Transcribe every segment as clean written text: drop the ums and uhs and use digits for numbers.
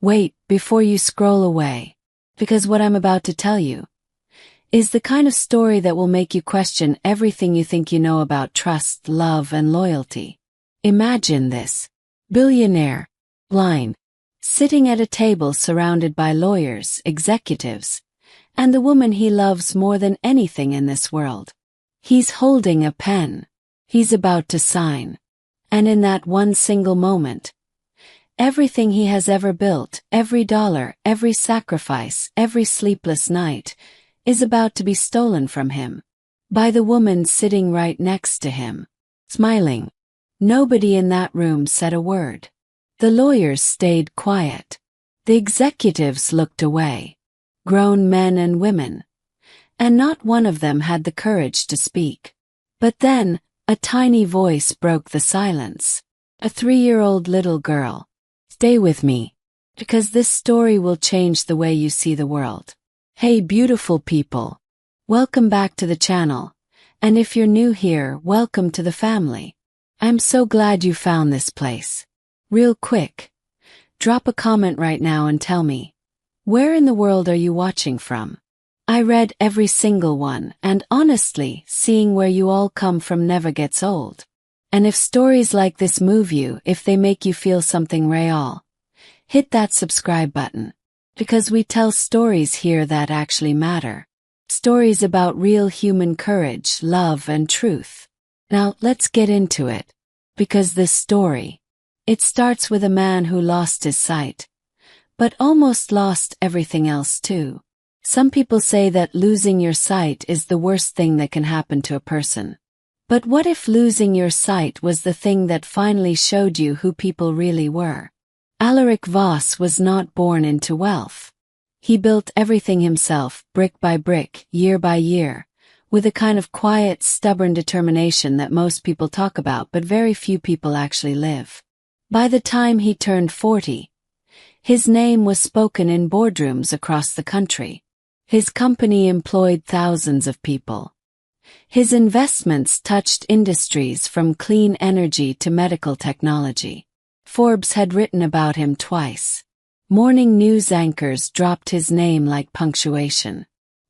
Wait, before you scroll away. Because what I'm about to tell you is the kind of story that will make you question everything you think you know about trust, love, and loyalty. Imagine this. Billionaire, blind, sitting at a table surrounded by lawyers, executives, and the woman he loves more than anything in this world. He's holding a pen. He's about to sign. And in that one single moment, everything he has ever built, every dollar, every sacrifice, every sleepless night, is about to be stolen from him by the woman sitting right next to him, smiling. Nobody in that room said a word. The lawyers stayed quiet. The executives looked away. Grown men and women. And not one of them had the courage to speak. But then, a tiny voice broke the silence. A 3-year-old little girl. Stay with me, because this story will change the way you see the world. Hey beautiful people. Welcome back to the channel. And if you're new here, welcome to the family. I'm so glad you found this place. Real quick, drop a comment right now and tell me, where in the world are you watching from? I read every single one, and honestly, seeing where you all come from never gets old. And if stories like this move you, if they make you feel something real, hit that subscribe button. Because we tell stories here that actually matter. Stories about real human courage, love, and truth. Now, let's get into it. Because this story, it starts with a man who lost his sight, but almost lost everything else too. Some people say that losing your sight is the worst thing that can happen to a person. But what if losing your sight was the thing that finally showed you who people really were? Alaric Voss was not born into wealth. He built everything himself, brick by brick, year by year, with a kind of quiet, stubborn determination that most people talk about but very few people actually live. By the time he turned 40, his name was spoken in boardrooms across the country. His company employed thousands of people. His investments touched industries from clean energy to medical technology. Forbes had written about him twice. Morning news anchors dropped his name like punctuation.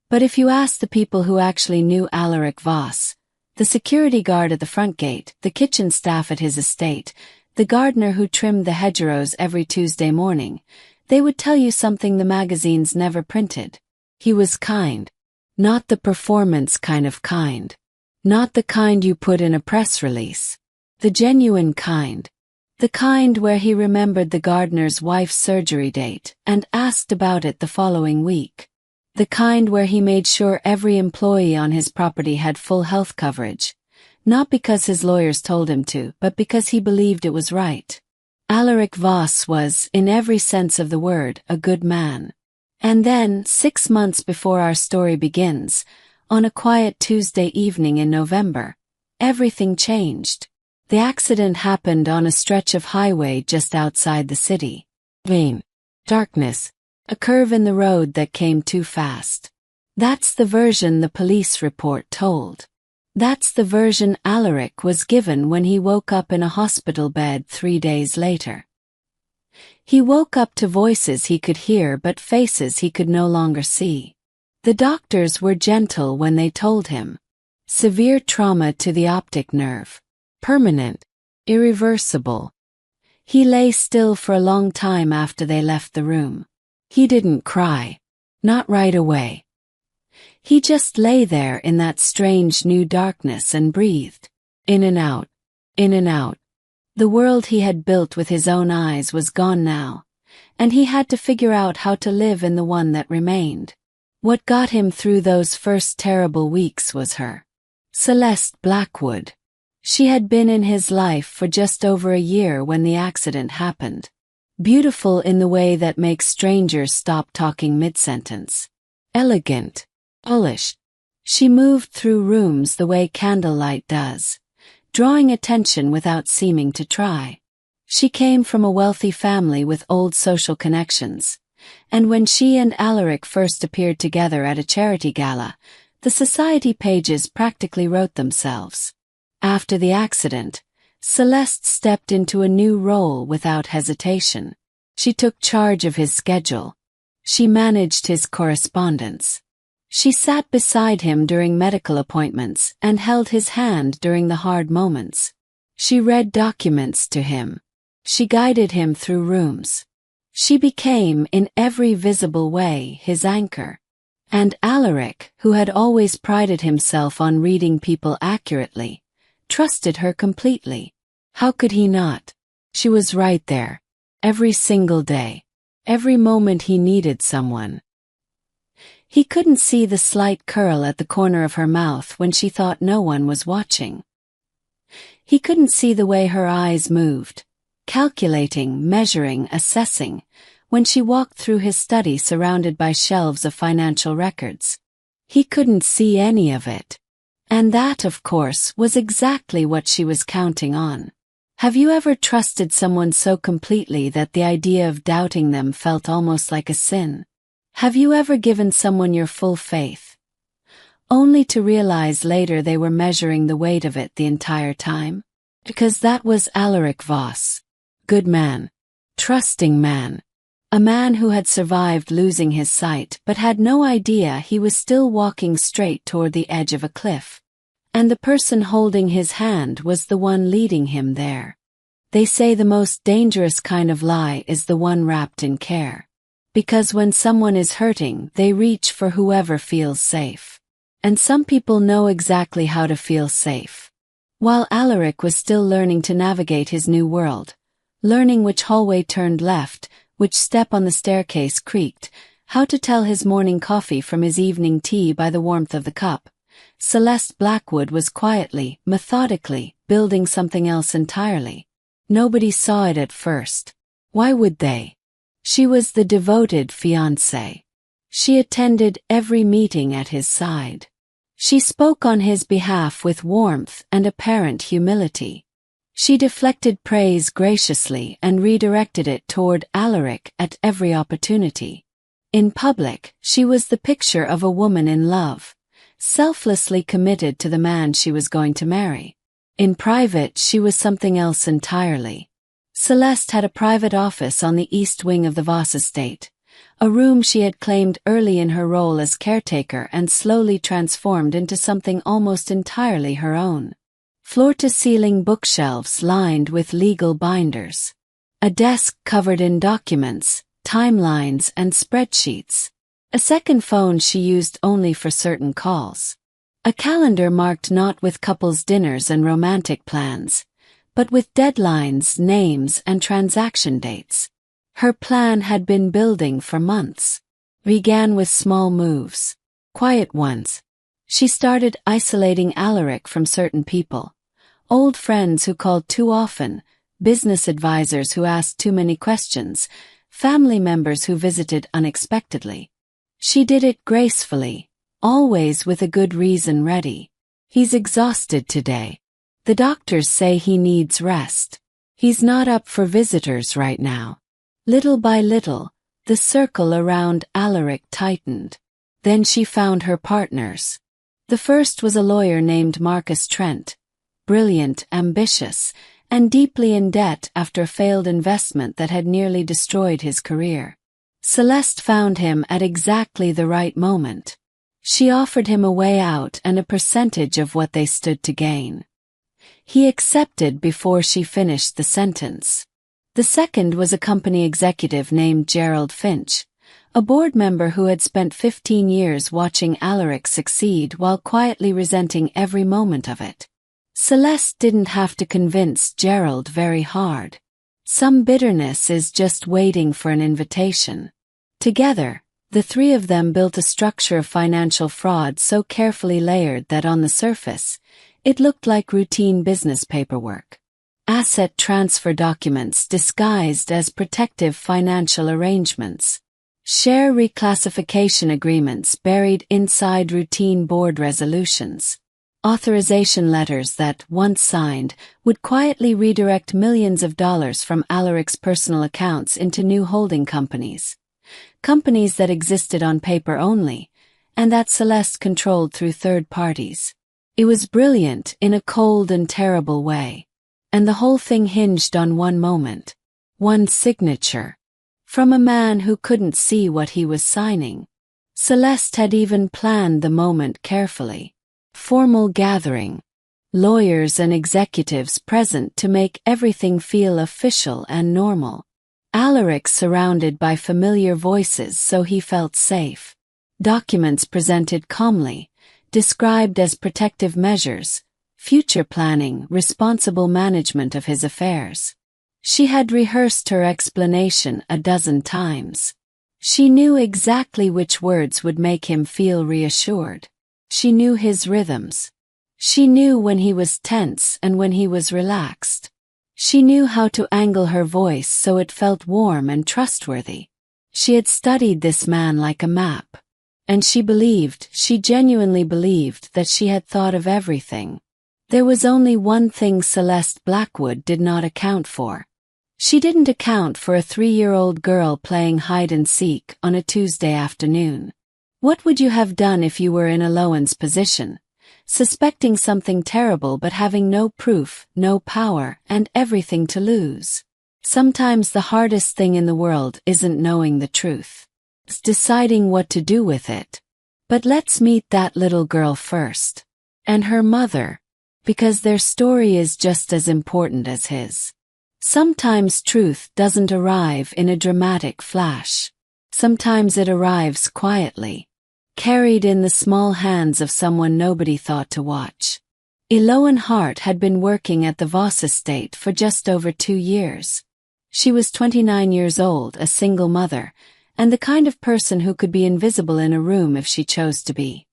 But if you ask the people who actually knew Alaric Voss, the security guard at the front gate, the kitchen staff at his estate, the gardener who trimmed the hedgerows every Tuesday morning, they would tell you something the magazines never printed. He was kind. Not the performance kind of kind. Not the kind you put in a press release. The genuine kind. The kind where he remembered the gardener's wife's surgery date and asked about it the following week. The kind where he made sure every employee on his property had full health coverage. Not because his lawyers told him to, but because he believed it was right. Alaric Voss was, in every sense of the word, a good man. And then, 6 months before our story begins, on a quiet Tuesday evening in November, everything changed. The accident happened on a stretch of highway just outside the city. Rain. Darkness. A curve in the road that came too fast. That's the version the police report told. That's the version Alaric was given when he woke up in a hospital bed 3 days later. He woke up to voices he could hear but faces he could no longer see. The doctors were gentle when they told him. Severe trauma to the optic nerve. Permanent. Irreversible. He lay still for a long time after they left the room. He didn't cry. Not right away. He just lay there in that strange new darkness and breathed. In and out. In and out. The world he had built with his own eyes was gone now, and he had to figure out how to live in the one that remained. What got him through those first terrible weeks was her. Celeste Blackwood. She had been in his life for just over a year when the accident happened. Beautiful in the way that makes strangers stop talking mid-sentence. Elegant. Polished. She moved through rooms the way candlelight does, drawing attention without seeming to try. She came from a wealthy family with old social connections, and when she and Alaric first appeared together at a charity gala, the society pages practically wrote themselves. After the accident, Celeste stepped into a new role without hesitation. She took charge of his schedule. She managed his correspondence. She sat beside him during medical appointments and held his hand during the hard moments. She read documents to him. She guided him through rooms. She became, in every visible way, his anchor. And Alaric, who had always prided himself on reading people accurately, trusted her completely. How could he not? She was right there. Every single day. Every moment he needed someone. He couldn't see the slight curl at the corner of her mouth when she thought no one was watching. He couldn't see the way her eyes moved, calculating, measuring, assessing, when she walked through his study surrounded by shelves of financial records. He couldn't see any of it. And that, of course, was exactly what she was counting on. Have you ever trusted someone so completely that the idea of doubting them felt almost like a sin? Have you ever given someone your full faith, only to realize later they were measuring the weight of it the entire time? Because that was Alaric Voss. Good man. Trusting man. A man who had survived losing his sight but had no idea he was still walking straight toward the edge of a cliff. And the person holding his hand was the one leading him there. They say the most dangerous kind of lie is the one wrapped in care. Because when someone is hurting, they reach for whoever feels safe. And some people know exactly how to feel safe. While Alaric was still learning to navigate his new world, learning which hallway turned left, which step on the staircase creaked, how to tell his morning coffee from his evening tea by the warmth of the cup, Celeste Blackwood was quietly, methodically, building something else entirely. Nobody saw it at first. Why would they? She was the devoted fiancée. She attended every meeting at his side. She spoke on his behalf with warmth and apparent humility. She deflected praise graciously and redirected it toward Alaric at every opportunity. In public, she was the picture of a woman in love, selflessly committed to the man she was going to marry. In private, she was something else entirely. Celeste had a private office on the east wing of the Voss estate, a room she had claimed early in her role as caretaker and slowly transformed into something almost entirely her own. Floor-to-ceiling bookshelves lined with legal binders. A desk covered in documents, timelines, and spreadsheets. A second phone she used only for certain calls. A calendar marked not with couples' dinners and romantic plans, but with deadlines, names, and transaction dates. Her plan had been building for months. Began with small moves. Quiet ones. She started isolating Alaric from certain people. Old friends who called too often, business advisors who asked too many questions, family members who visited unexpectedly. She did it gracefully, always with a good reason ready. He's exhausted today. The doctors say he needs rest. He's not up for visitors right now. Little by little, the circle around Alaric tightened. Then she found her partners. The first was a lawyer named Marcus Trent, brilliant, ambitious, and deeply in debt after a failed investment that had nearly destroyed his career. Celeste found him at exactly the right moment. She offered him a way out and a percentage of what they stood to gain. He accepted before she finished the sentence. The second was a company executive named Gerald Finch, a board member who had spent 15 years watching Alaric succeed while quietly resenting every moment of it. Celeste didn't have to convince Gerald very hard. Some bitterness is just waiting for an invitation. Together, the three of them built a structure of financial fraud so carefully layered that on the surface, it looked like routine business paperwork. Asset transfer documents disguised as protective financial arrangements. Share reclassification agreements buried inside routine board resolutions. Authorization letters that, once signed, would quietly redirect millions of dollars from Alaric's personal accounts into new holding companies. Companies that existed on paper only, and that Celeste controlled through third parties. It was brilliant in a cold and terrible way. And the whole thing hinged on one moment. One signature. from a man who couldn't see what he was signing. Celeste had even planned the moment carefully. Formal gathering. Lawyers and executives present to make everything feel official and normal. Alaric surrounded by familiar voices so he felt safe. Documents presented calmly, described as protective measures, future planning, responsible management of his affairs. She had rehearsed her explanation a dozen times. She knew exactly which words would make him feel reassured. She knew his rhythms. She knew when he was tense and when he was relaxed. She knew how to angle her voice so it felt warm and trustworthy. She had studied this man like a map. And she genuinely believed that she had thought of everything. There was only one thing Celeste Blackwood did not account for. She didn't account for a 3-year-old girl playing hide-and-seek on a Tuesday afternoon. What would you have done if you were in Alohan's position? Suspecting something terrible but having no proof, no power, and everything to lose. Sometimes the hardest thing in the world isn't knowing the truth. It's deciding what to do with it. But let's meet that little girl first. And her mother. Because their story is just as important as his. Sometimes truth doesn't arrive in a dramatic flash. Sometimes it arrives quietly. Carried in the small hands of someone nobody thought to watch. Alohan Hart had been working at the Voss estate for just over 2 years. She was 29 years old, a single mother, and the kind of person who could be invisible in a room if she chose to be.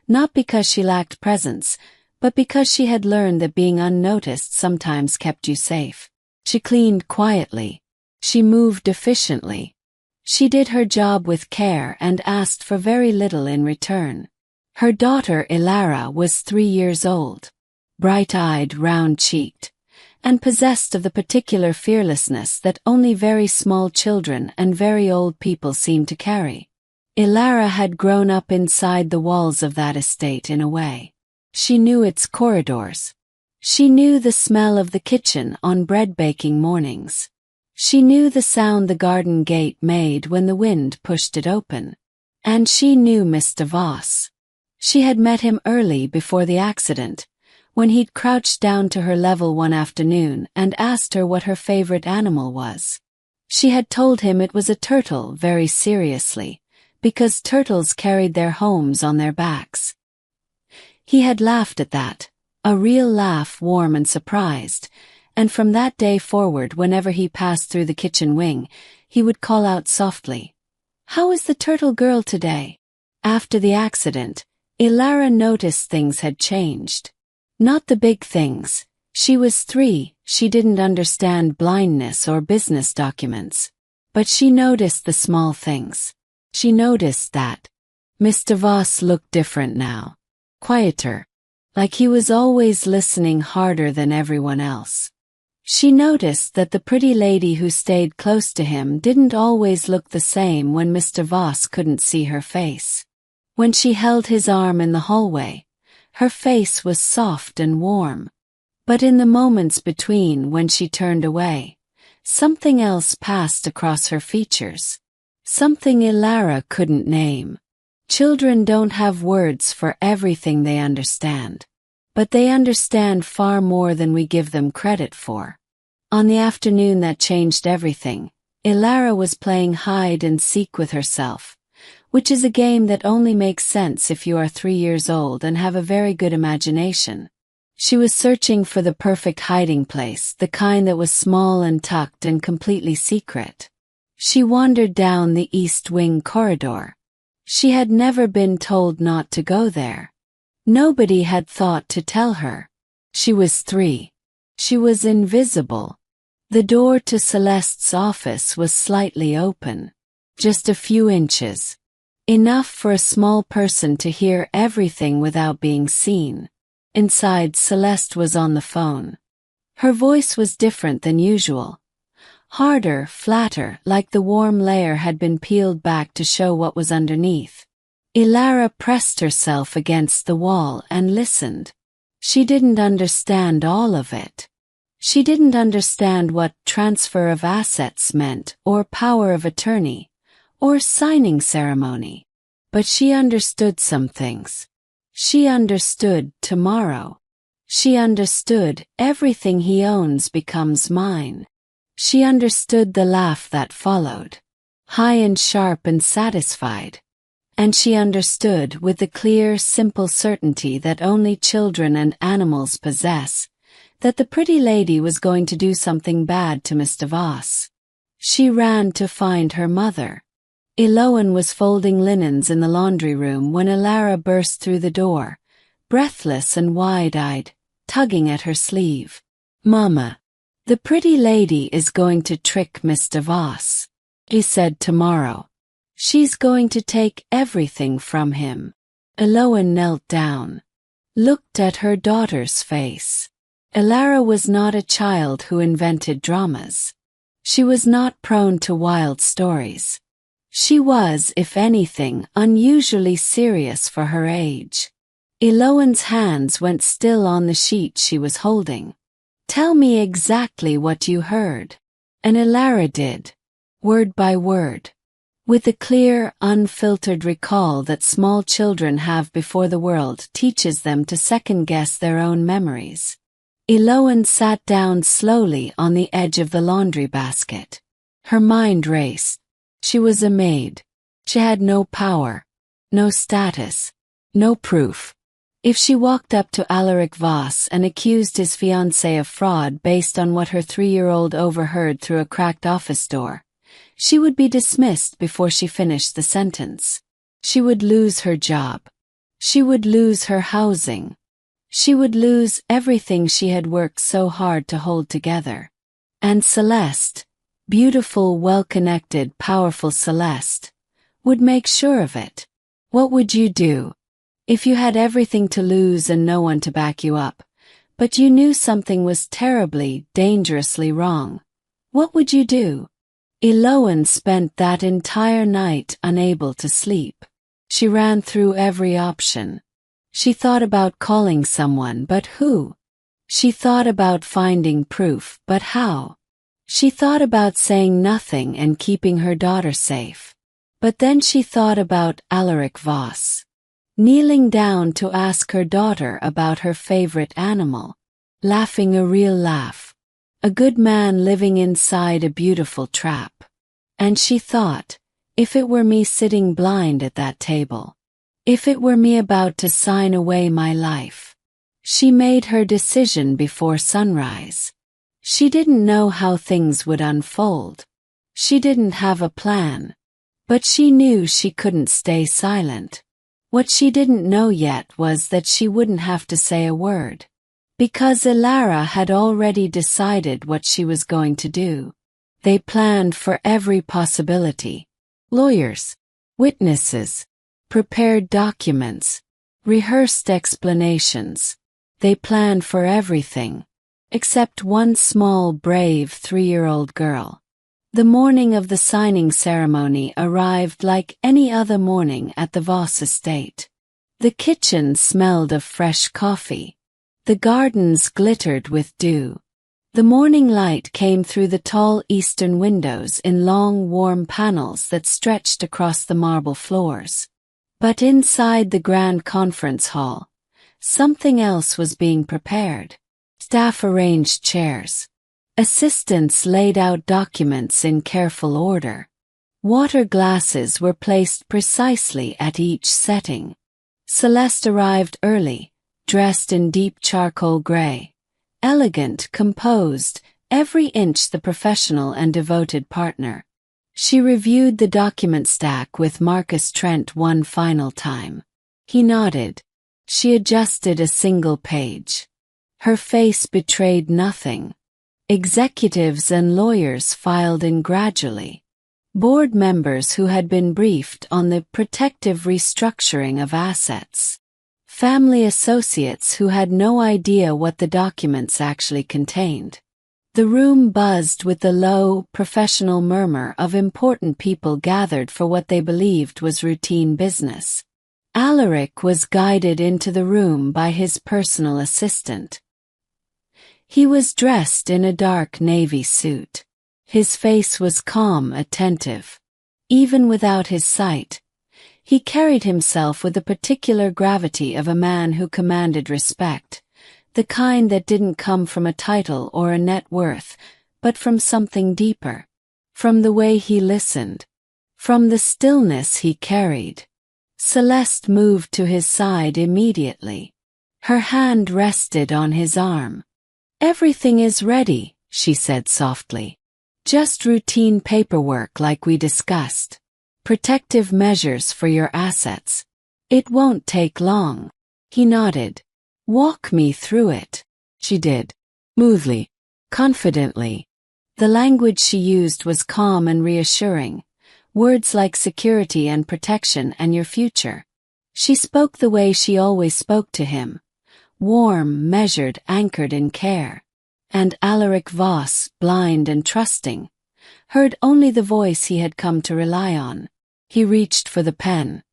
Not because she lacked presence, but because she had learned that being unnoticed sometimes kept you safe. She cleaned quietly. She moved efficiently. She did her job with care and asked for very little in return. Her daughter Ilara was 3 years old, bright-eyed, round-cheeked, and possessed of the particular fearlessness that only very small children and very old people seem to carry. Ilara had grown up inside the walls of that estate in a way. She knew its corridors. She knew the smell of the kitchen on bread-baking mornings. She knew the sound the garden gate made when the wind pushed it open. And she knew Mr. Voss. She had met him early before the accident, when he'd crouched down to her level one afternoon and asked her what her favorite animal was. She had told him it was a turtle very seriously, because turtles carried their homes on their backs. He had laughed at that, a real laugh, warm and surprised, and from that day forward whenever he passed through the kitchen wing, he would call out softly, "How is the turtle girl today?" After the accident, Ilara noticed things had changed. Not the big things. She was 3, she didn't understand blindness or business documents. But she noticed the small things. She noticed that Mr. Voss looked different now. Quieter. Like he was always listening harder than everyone else. She noticed that the pretty lady who stayed close to him didn't always look the same when Mr. Voss couldn't see her face. When she held his arm in the hallway, her face was soft and warm. But in the moments between when she turned away, something else passed across her features. Something Ilara couldn't name. Children don't have words for everything they understand. But they understand far more than we give them credit for. On the afternoon that changed everything, Ilara was playing hide and seek with herself, which is a game that only makes sense if you are 3 years old and have a very good imagination. She was searching for the perfect hiding place, the kind that was small and tucked and completely secret. She wandered down the East Wing corridor. She had never been told not to go there. Nobody had thought to tell her. She was 3. She was invisible. The door to Celeste's office was slightly open. Just a few inches. Enough for a small person to hear everything without being seen. Inside, Celeste was on the phone. Her voice was different than usual. Harder, flatter, like the warm layer had been peeled back to show what was underneath. Ilara pressed herself against the wall and listened. She didn't understand all of it. She didn't understand what transfer of assets meant, or power of attorney, or signing ceremony. But she understood some things. She understood tomorrow. She understood everything he owns becomes mine. She understood the laugh that followed, high and sharp and satisfied. And she understood with the clear, simple certainty that only children and animals possess, that the pretty lady was going to do something bad to Mr. Voss. She ran to find her mother. Eloan was folding linens in the laundry room when Elara burst through the door, breathless and wide-eyed, tugging at her sleeve. "Mama, the pretty lady is going to trick Mr. Voss," he said tomorrow. "She's going to take everything from him." Eloan knelt down, looked at her daughter's face. Elara was not a child who invented dramas. She was not prone to wild stories. She was, if anything, unusually serious for her age. Eloan's hands went still on the sheet she was holding. "Tell me exactly what you heard." And Elara did, word by word, with the clear, unfiltered recall that small children have before the world teaches them to second-guess their own memories. Eloan sat down slowly on the edge of the laundry basket. Her mind raced. She was a maid. She had no power, no status, no proof. If she walked up to Alaric Voss and accused his fiancée of fraud based on what her 3-year-old overheard through a cracked office door, she would be dismissed before she finished the sentence. She would lose her job. She would lose her housing. She would lose everything she had worked so hard to hold together. And Celeste, beautiful, well-connected, powerful Celeste, would make sure of it. What would you do? If you had everything to lose and no one to back you up, but you knew something was terribly, dangerously wrong, what would you do? Eloan spent that entire night unable to sleep. She ran through every option. She thought about calling someone, but who? She thought about finding proof, but how? She thought about saying nothing and keeping her daughter safe. But then she thought about Alaric Voss, kneeling down to ask her daughter about her favorite animal, laughing a real laugh, a good man living inside a beautiful trap. And she thought, if it were me sitting blind at that table, if it were me about to sign away my life. She made her decision before sunrise. She didn't know how things would unfold. She didn't have a plan. But she knew she couldn't stay silent. What she didn't know yet was that she wouldn't have to say a word. Because Elara had already decided what she was going to do. They planned for every possibility. Lawyers, witnesses, prepared documents, rehearsed explanations. They planned for everything, except one small, brave 3-year-old girl. The morning of the signing ceremony arrived like any other morning at the Voss estate. The kitchen smelled of fresh coffee. The gardens glittered with dew. The morning light came through the tall eastern windows in long, warm panels that stretched across the marble floors. But inside the grand conference hall, something else was being prepared. Staff arranged chairs. Assistants laid out documents in careful order. Water glasses were placed precisely at each setting. Celeste arrived early, dressed in deep charcoal gray. Elegant, composed, every inch the professional and devoted partner. She reviewed the document stack with Marcus Trent one final time. He nodded. She adjusted a single page. Her face betrayed nothing. Executives and lawyers filed in gradually. Board members who had been briefed on the protective restructuring of assets. Family associates who had no idea what the documents actually contained. The room buzzed with the low, professional murmur of important people gathered for what they believed was routine business. Alaric was guided into the room by his personal assistant. He was dressed in a dark navy suit. His face was calm, attentive. Even without his sight, he carried himself with the particular gravity of a man who commanded respect, the kind that didn't come from a title or a net worth, but from something deeper. From the way he listened. From the stillness he carried. Celeste moved to his side immediately. Her hand rested on his arm. "Everything is ready," she said softly. "Just routine paperwork like we discussed. Protective measures for your assets. It won't take long." He nodded. "Walk me through it." She did. Smoothly. Confidently. The language she used was calm and reassuring. Words like security and protection and your future. She spoke the way she always spoke to him. Warm, measured, anchored in care. And Alaric Voss, blind and trusting, heard only the voice he had come to rely on. He reached for the pen.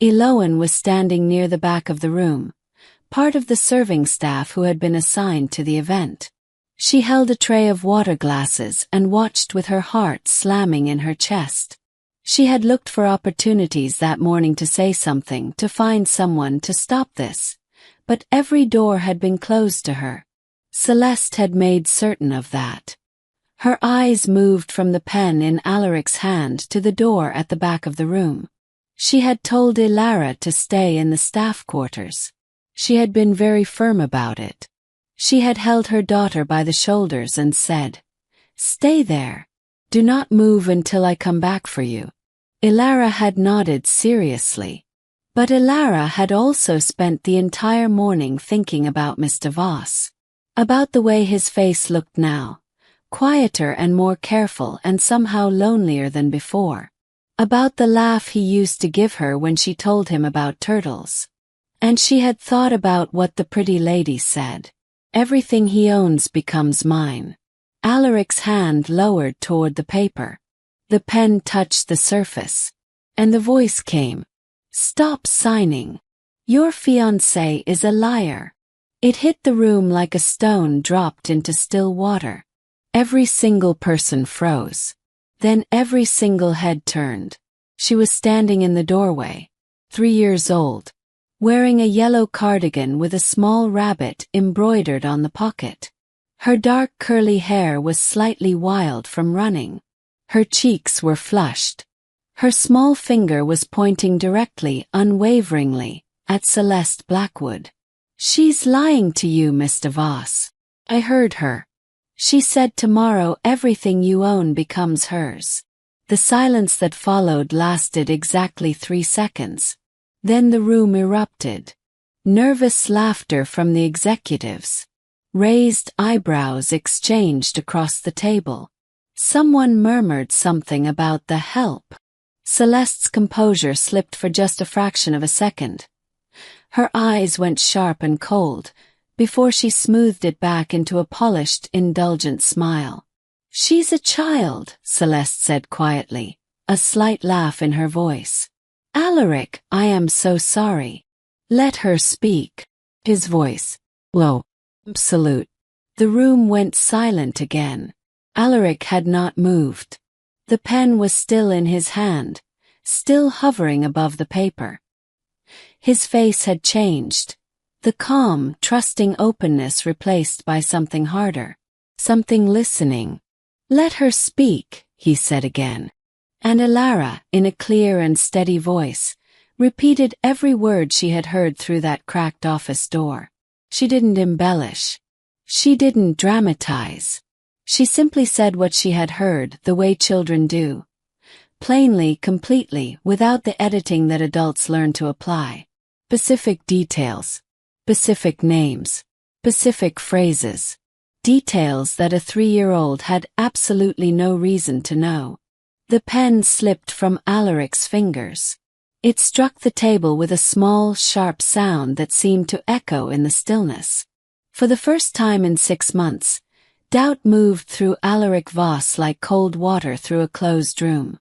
Eloan was standing near the back of the room, part of the serving staff who had been assigned to the event. She held a tray of water glasses and watched with her heart slamming in her chest. She had looked for opportunities that morning to say something, to find someone to stop this. But every door had been closed to her. Celeste had made certain of that. Her eyes moved from the pen in Alaric's hand to the door at the back of the room. She had told Ilara to stay in the staff quarters. She had been very firm about it. She had held her daughter by the shoulders and said, "Stay there. Do not move until I come back for you." Ilara had nodded seriously. But Ilara had also spent the entire morning thinking about Mr. Voss. About the way his face looked now, quieter and more careful and somehow lonelier than before. About the laugh he used to give her when she told him about turtles. And she had thought about what the pretty lady said. "Everything he owns becomes mine." Alaric's hand lowered toward the paper. The pen touched the surface. And the voice came. "Stop signing. Your fiancé is a liar." It hit the room like a stone dropped into still water. Every single person froze. Then every single head turned. She was standing in the doorway, 3 years old, wearing a yellow cardigan with a small rabbit embroidered on the pocket. Her dark curly hair was slightly wild from running. Her cheeks were flushed. Her small finger was pointing directly, unwaveringly, at Celeste Blackwood. "She's lying to you, Mr. Voss." I heard her. "She said tomorrow everything you own becomes hers." The silence that followed lasted exactly 3 seconds. Then the room erupted. Nervous laughter from the executives. Raised eyebrows exchanged across the table. Someone murmured something about the help. Celeste's composure slipped for just a fraction of a second. Her eyes went sharp and cold, before she smoothed it back into a polished, indulgent smile. "She's a child," Celeste said quietly, a slight laugh in her voice. "Alaric, I am so sorry." "Let her speak." His voice, low, absolute. The room went silent again. Alaric had not moved. The pen was still in his hand, still hovering above the paper. His face had changed. The calm, trusting openness replaced by something harder. Something listening. "Let her speak," he said again. And Ilara, in a clear and steady voice, repeated every word she had heard through that cracked office door. She didn't embellish. She didn't dramatize. She simply said what she had heard, the way children do. Plainly, completely, without the editing that adults learn to apply. Specific details. Specific names. Specific phrases. Details that a 3-year-old had absolutely no reason to know. The pen slipped from Alaric's fingers. It struck the table with a small, sharp sound that seemed to echo in the stillness. For the first time in 6 months, doubt moved through Alaric Voss like cold water through a closed room.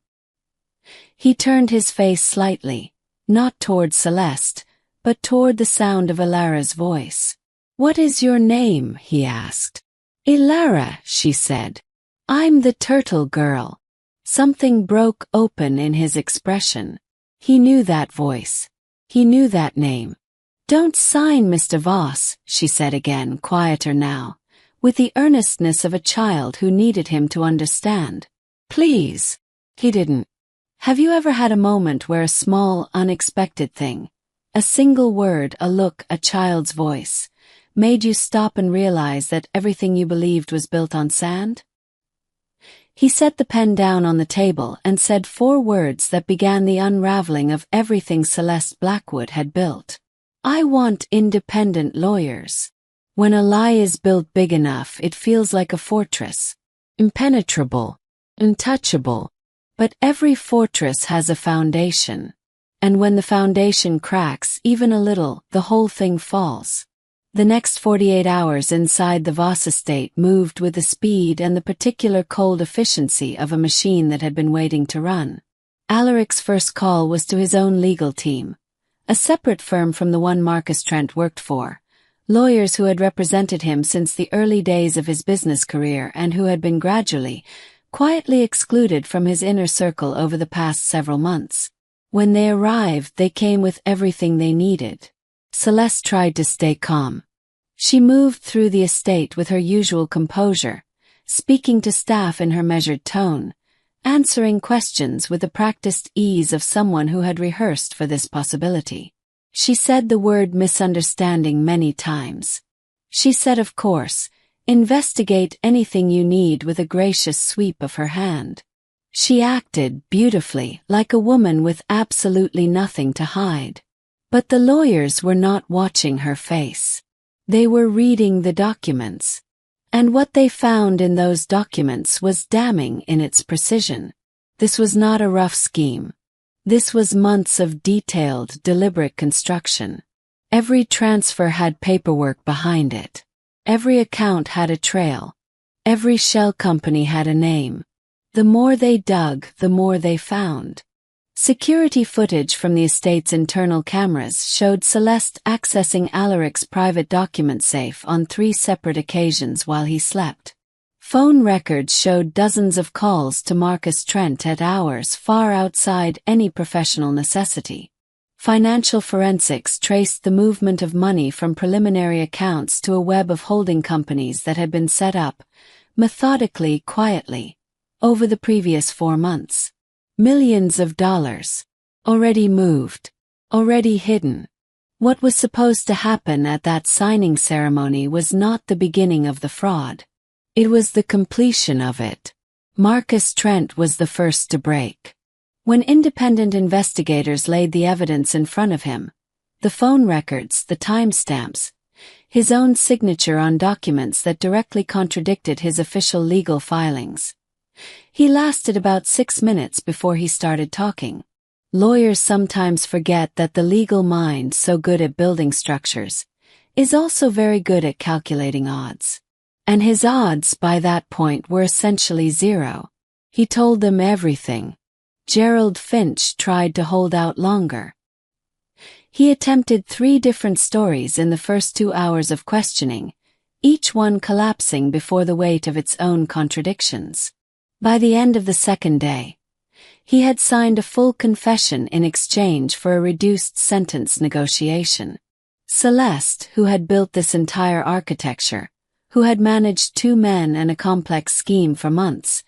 He turned his face slightly, not toward Celeste, but toward the sound of Ilara's voice. "What is your name?" he asked. "Ilara," she said. "I'm the turtle girl." Something broke open in his expression. He knew that voice. He knew that name. "Don't sign, Mr. Voss," she said again, quieter now, with the earnestness of a child who needed him to understand. "Please." He didn't. Have you ever had a moment where a small, unexpected thing, a single word, a look, a child's voice, made you stop and realize that everything you believed was built on sand? He set the pen down on the table and said 4 words that began the unraveling of everything Celeste Blackwood had built. "I want independent lawyers." When a lie is built big enough, it feels like a fortress. Impenetrable, untouchable. But every fortress has a foundation. And when the foundation cracks even a little, the whole thing falls. The next 48 hours inside the Voss estate moved with the speed and the particular cold efficiency of a machine that had been waiting to run. Alaric's first call was to his own legal team, a separate firm from the one Marcus Trent worked for, lawyers who had represented him since the early days of his business career and who had been gradually, quietly excluded from his inner circle over the past several months. When they arrived, they came with everything they needed. Celeste tried to stay calm. She moved through the estate with her usual composure, speaking to staff in her measured tone, answering questions with the practiced ease of someone who had rehearsed for this possibility. She said the word misunderstanding many times. She said, of course, investigate anything you need, with a gracious sweep of her hand. She acted beautifully, like a woman with absolutely nothing to hide. But the lawyers were not watching her face. They were reading the documents. And what they found in those documents was damning in its precision. This was not a rough scheme. This was months of detailed, deliberate construction. Every transfer had paperwork behind it. Every account had a trail. Every shell company had a name. The more they dug, the more they found. Security footage from the estate's internal cameras showed Celeste accessing Alaric's private document safe on 3 separate occasions while he slept. Phone records showed dozens of calls to Marcus Trent at hours far outside any professional necessity. Financial forensics traced the movement of money from preliminary accounts to a web of holding companies that had been set up, methodically, quietly, over the previous 4 months. Millions of dollars. Already moved. Already hidden. What was supposed to happen at that signing ceremony was not the beginning of the fraud. It was the completion of it. Marcus Trent was the first to break. When independent investigators laid the evidence in front of him, the phone records, the timestamps, his own signature on documents that directly contradicted his official legal filings, he lasted about 6 minutes before he started talking. Lawyers sometimes forget that the legal mind, so good at building structures, is also very good at calculating odds. And his odds by that point were essentially 0. He told them everything. Gerald Finch tried to hold out longer. He attempted 3 different stories in the first 2 hours of questioning, each one collapsing before the weight of its own contradictions. By the end of the second day, he had signed a full confession in exchange for a reduced sentence negotiation. Celeste, who had built this entire architecture, who had managed 2 men and a complex scheme for months,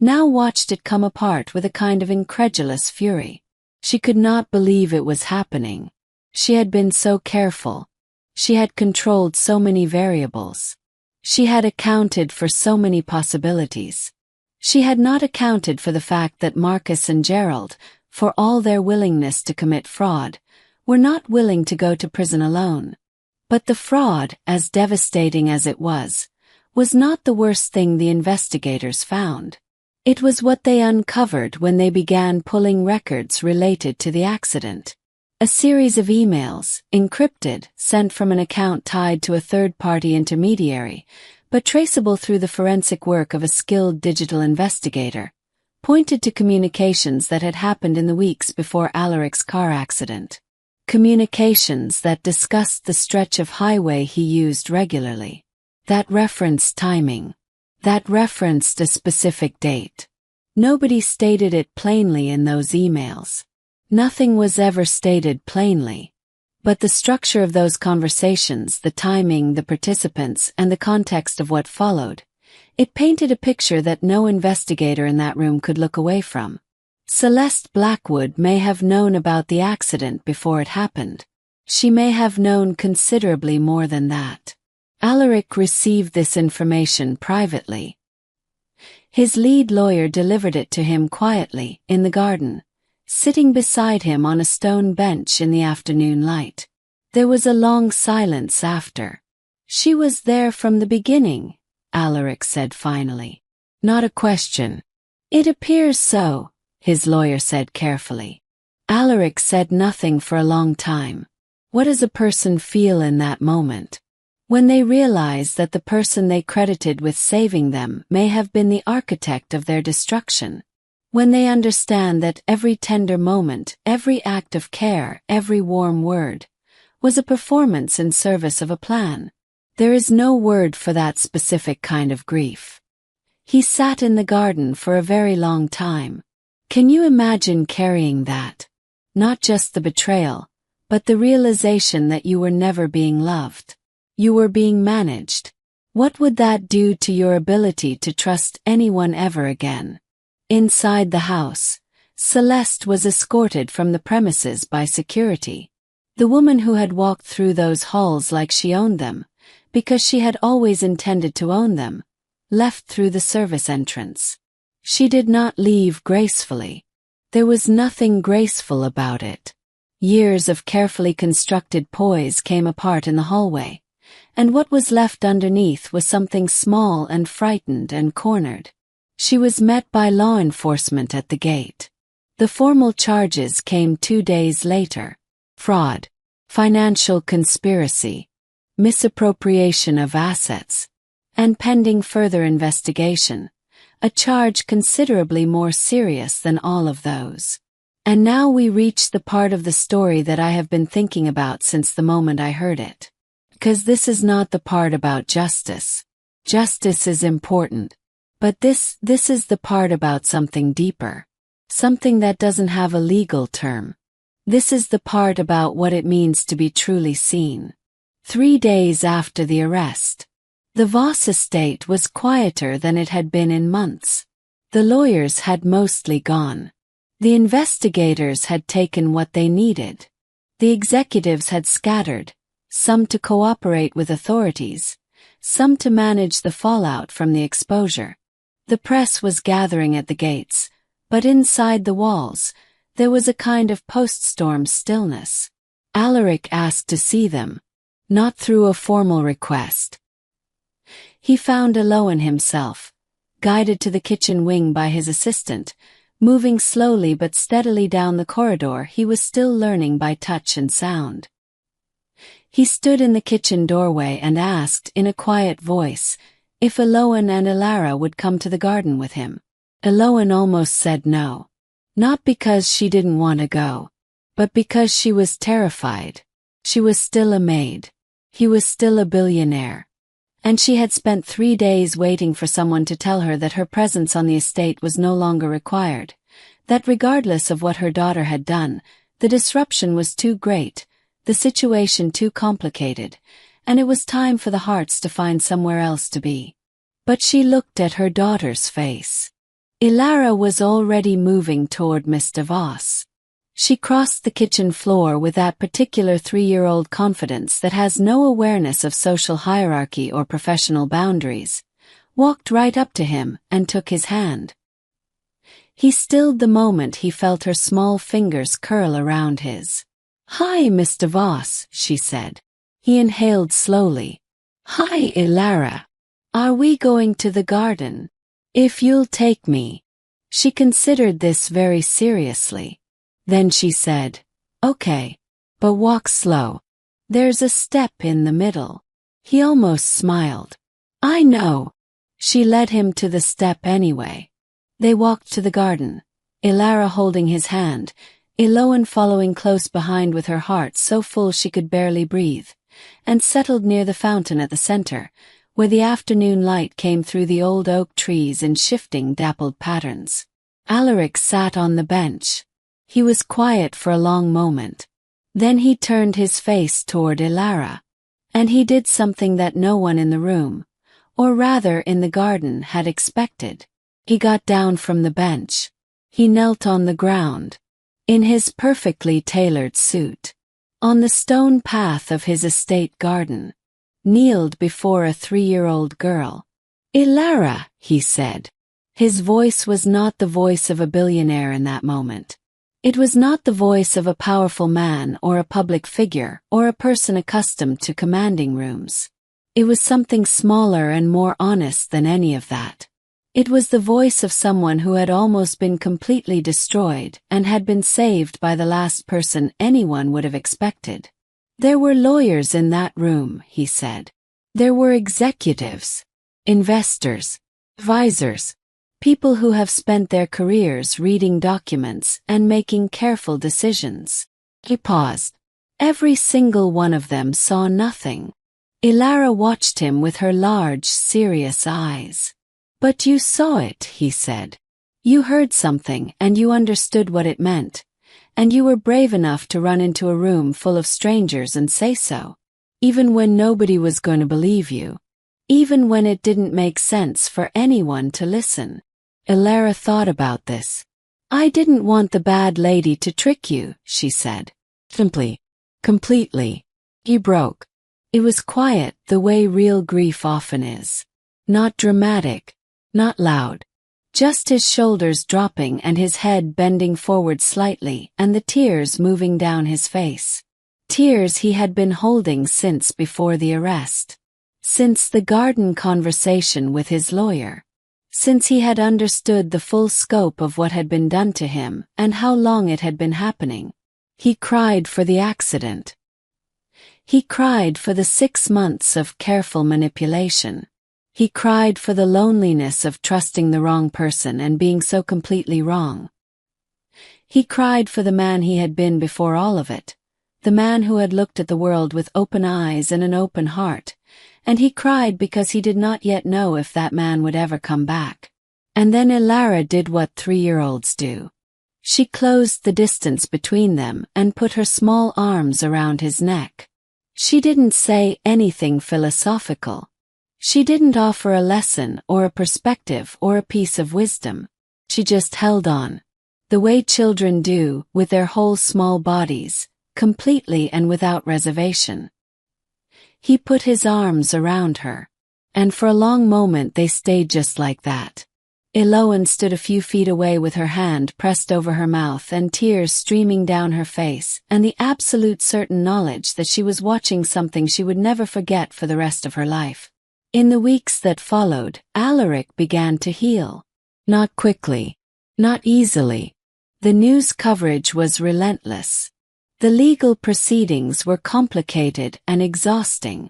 now watched it come apart with a kind of incredulous fury. She could not believe it was happening. She had been so careful. She had controlled so many variables. She had accounted for so many possibilities. She had not accounted for the fact that Marcus and Gerald, for all their willingness to commit fraud, were not willing to go to prison alone. But the fraud, as devastating as it was not the worst thing the investigators found. It was what they uncovered when they began pulling records related to the accident. A series of emails, encrypted, sent from an account tied to a third-party intermediary, but traceable through the forensic work of a skilled digital investigator, pointed to communications that had happened in the weeks before Alaric's car accident. Communications that discussed the stretch of highway he used regularly. That referenced timing. That referenced a specific date. Nobody stated it plainly in those emails. Nothing was ever stated plainly. But the structure of those conversations, the timing, the participants, and the context of what followed, it painted a picture that no investigator in that room could look away from. Celeste Blackwood may have known about the accident before it happened. She may have known considerably more than that. Alaric received this information privately. His lead lawyer delivered it to him quietly, in the garden, sitting beside him on a stone bench in the afternoon light. There was a long silence after. "She was there from the beginning," Alaric said finally. "Not a question." "It appears so," his lawyer said carefully. Alaric said nothing for a long time. What does a person feel in that moment? When they realize that the person they credited with saving them may have been the architect of their destruction. When they understand that every tender moment, every act of care, every warm word, was a performance in service of a plan. There is no word for that specific kind of grief. He sat in the garden for a very long time. Can you imagine carrying that? Not just the betrayal, but the realization that you were never being loved. You were being managed. What would that do to your ability to trust anyone ever again? Inside the house, Celeste was escorted from the premises by security. The woman who had walked through those halls like she owned them, because she had always intended to own them, left through the service entrance. She did not leave gracefully. There was nothing graceful about it. Years of carefully constructed poise came apart in the hallway, and what was left underneath was something small and frightened and cornered. She was met by law enforcement at the gate. The formal charges came 2 days later: fraud, financial conspiracy, misappropriation of assets, and pending further investigation, a charge considerably more serious than all of those. And now we reach the part of the story that I have been thinking about since the moment I heard it. Because this is not the part about justice. Justice is important. But this is the part about something deeper. Something that doesn't have a legal term. This is the part about what it means to be truly seen. 3 days after the arrest, the Voss estate was quieter than it had been in months. The lawyers had mostly gone. The investigators had taken what they needed. The executives had scattered, some to cooperate with authorities, some to manage the fallout from the exposure. The press was gathering at the gates, but inside the walls, there was a kind of post-storm stillness. Alaric asked to see them, not through a formal request. He found Eloan himself, guided to the kitchen wing by his assistant, moving slowly but steadily down the corridor he was still learning by touch and sound. He stood in the kitchen doorway and asked, in a quiet voice, if Eloan and Ilara would come to the garden with him. Eloan almost said no. Not because she didn't want to go, but because she was terrified. She was still a maid. He was still a billionaire. And she had spent 3 days waiting for someone to tell her that her presence on the estate was no longer required, that regardless of what her daughter had done, the disruption was too great, the situation too complicated, and it was time for the Hearts to find somewhere else to be. But she looked at her daughter's face. Ilara was already moving toward Mr. Voss. She crossed the kitchen floor with that particular 3-year-old confidence that has no awareness of social hierarchy or professional boundaries, walked right up to him and took his hand. He stilled the moment he felt her small fingers curl around his. "Hi, Mr. Voss," she said. He inhaled slowly. "Hi, Ilara. Are we going to the garden? If you'll take me." She considered this very seriously. Then she said, "Okay, but walk slow. There's a step in the middle." He almost smiled. "I know." She led him to the step anyway. They walked to the garden, Ilara holding his hand, Eloan following close behind with her heart so full she could barely breathe, and settled near the fountain at the center, where the afternoon light came through the old oak trees in shifting dappled patterns. Alaric sat on the bench. He was quiet for a long moment. Then he turned his face toward Ilara. And he did something that no one in the room, or rather in the garden, had expected. He got down from the bench. He knelt on the ground, in his perfectly tailored suit, on the stone path of his estate garden, kneeled before a 3-year-old girl. "Ilara," he said. His voice was not the voice of a billionaire in that moment. It was not the voice of a powerful man or a public figure or a person accustomed to commanding rooms. It was something smaller and more honest than any of that. It was the voice of someone who had almost been completely destroyed and had been saved by the last person anyone would have expected. "There were lawyers in that room," he said. "There were executives, investors, advisors, people who have spent their careers reading documents and making careful decisions." He paused. Every single one of them saw nothing. Ilara watched him with her large, serious eyes. "But you saw it," he said. "You heard something and you understood what it meant. And you were brave enough to run into a room full of strangers and say so. Even when nobody was going to believe you. Even when it didn't make sense for anyone to listen." Ilara thought about this. "I didn't want the bad lady to trick you," she said. "Simply. Completely." He broke. It was quiet, the way real grief often is. Not dramatic. Not loud. Just his shoulders dropping and his head bending forward slightly and the tears moving down his face. Tears he had been holding since before the arrest. Since the garden conversation with his lawyer. Since he had understood the full scope of what had been done to him and how long it had been happening. He cried for the accident. He cried for the 6 months of careful manipulation. He cried for the loneliness of trusting the wrong person and being so completely wrong. He cried for the man he had been before all of it, the man who had looked at the world with open eyes and an open heart, and he cried because he did not yet know if that man would ever come back. And then Ilara did what 3-year-olds do. She closed the distance between them and put her small arms around his neck. She didn't say anything philosophical. She didn't offer a lesson or a perspective or a piece of wisdom. She just held on, the way children do, with their whole small bodies, completely and without reservation. He put his arms around her, and for a long moment they stayed just like that. Iloan stood a few feet away with her hand pressed over her mouth and tears streaming down her face and the absolute certain knowledge that she was watching something she would never forget for the rest of her life. In the weeks that followed, Alaric began to heal. Not quickly. Not easily. The news coverage was relentless. The legal proceedings were complicated and exhausting.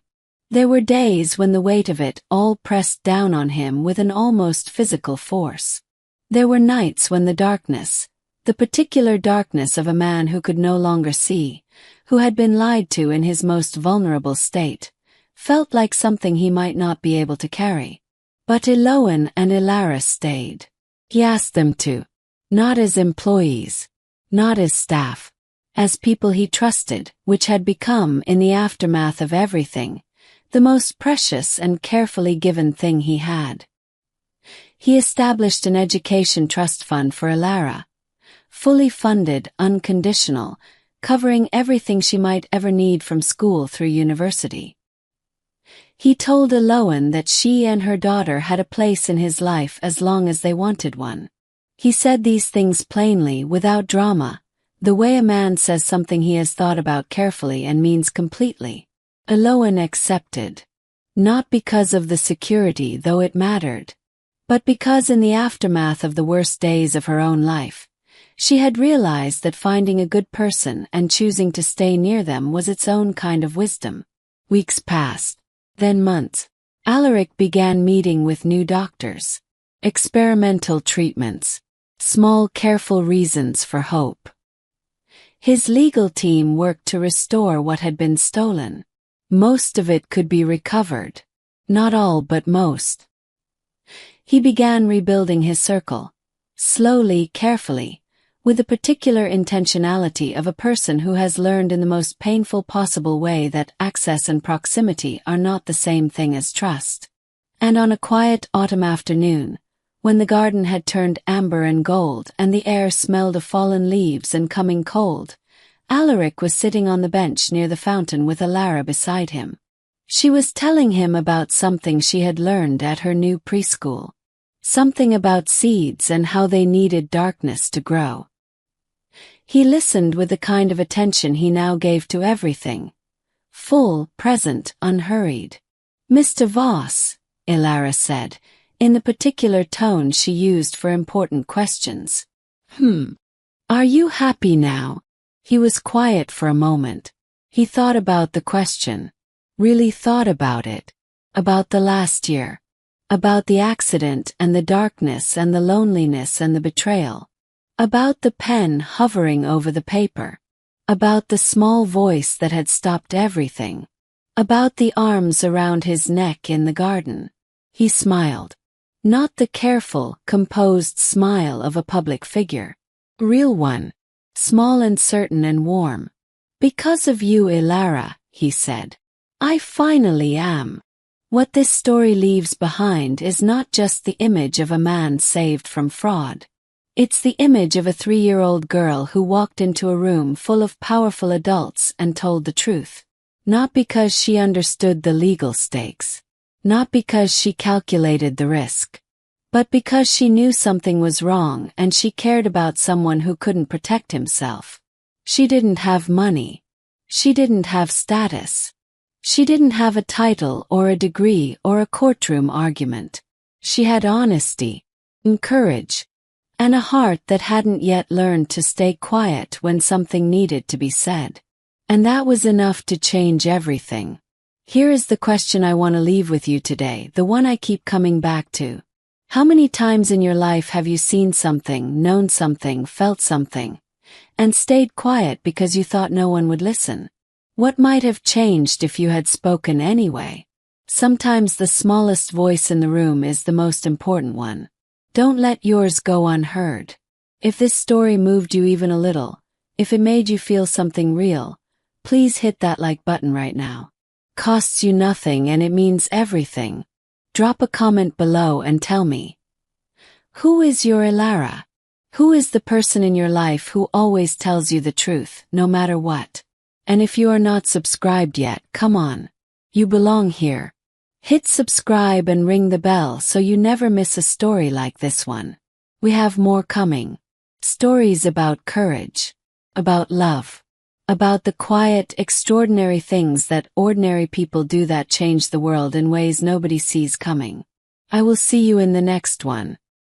There were days when the weight of it all pressed down on him with an almost physical force. There were nights when the darkness, the particular darkness of a man who could no longer see, who had been lied to in his most vulnerable state, felt like something he might not be able to carry. But Iloan and Ilara stayed. He asked them to. Not as employees. Not as staff. As people he trusted, which had become, in the aftermath of everything, the most precious and carefully given thing he had. He established an education trust fund for Ilara, fully funded, unconditional, covering everything she might ever need from school through university. He told Iloan that she and her daughter had a place in his life as long as they wanted one. He said these things plainly, without drama, the way a man says something he has thought about carefully and means completely. Iloan accepted. Not because of the security, though it mattered, but because in the aftermath of the worst days of her own life, she had realized that finding a good person and choosing to stay near them was its own kind of wisdom. Weeks passed. Then months. Alaric began meeting with new doctors. Experimental treatments. Small careful reasons for hope. His legal team worked to restore what had been stolen. Most of it could be recovered. Not all, but most. He began rebuilding his circle. Slowly, carefully, with the particular intentionality of a person who has learned in the most painful possible way that access and proximity are not the same thing as trust. And on a quiet autumn afternoon, when the garden had turned amber and gold and the air smelled of fallen leaves and coming cold, Alaric was sitting on the bench near the fountain with Alara beside him. She was telling him about something she had learned at her new preschool. Something about seeds and how they needed darkness to grow. He listened with the kind of attention he now gave to everything. Full, present, unhurried. "Mr. Voss," Alara said, in the particular tone she used for important questions. Are you happy now?" He was quiet for a moment. He thought about the question. Really thought about it. About the last year. About the accident and the darkness and the loneliness and the betrayal. About the pen hovering over the paper. About the small voice that had stopped everything. About the arms around his neck in the garden. He smiled. Not the careful, composed smile of a public figure. Real one. Small and certain and warm. "Because of you, Alara," he said. "I finally am." What this story leaves behind is not just the image of a man saved from fraud. It's the image of a 3-year-old girl who walked into a room full of powerful adults and told the truth. Not because she understood the legal stakes. Not because she calculated the risk. But because she knew something was wrong and she cared about someone who couldn't protect himself. She didn't have money. She didn't have status. She didn't have a title or a degree or a courtroom argument. She had honesty, and courage, and a heart that hadn't yet learned to stay quiet when something needed to be said. And that was enough to change everything. Here is the question I want to leave with you today, the one I keep coming back to. How many times in your life have you seen something, known something, felt something, and stayed quiet because you thought no one would listen? What might have changed if you had spoken anyway? Sometimes the smallest voice in the room is the most important one. Don't let yours go unheard. If this story moved you even a little, if it made you feel something real, please hit that like button right now. Costs you nothing and it means everything. Drop a comment below and tell me. Who is your Alara? Who is the person in your life who always tells you the truth, no matter what? And if you are not subscribed yet, come on. You belong here. Hit subscribe and ring the bell so you never miss a story like this one. We have more coming. Stories about courage. About love. About the quiet, extraordinary things that ordinary people do that change the world in ways nobody sees coming. I will see you in the next one.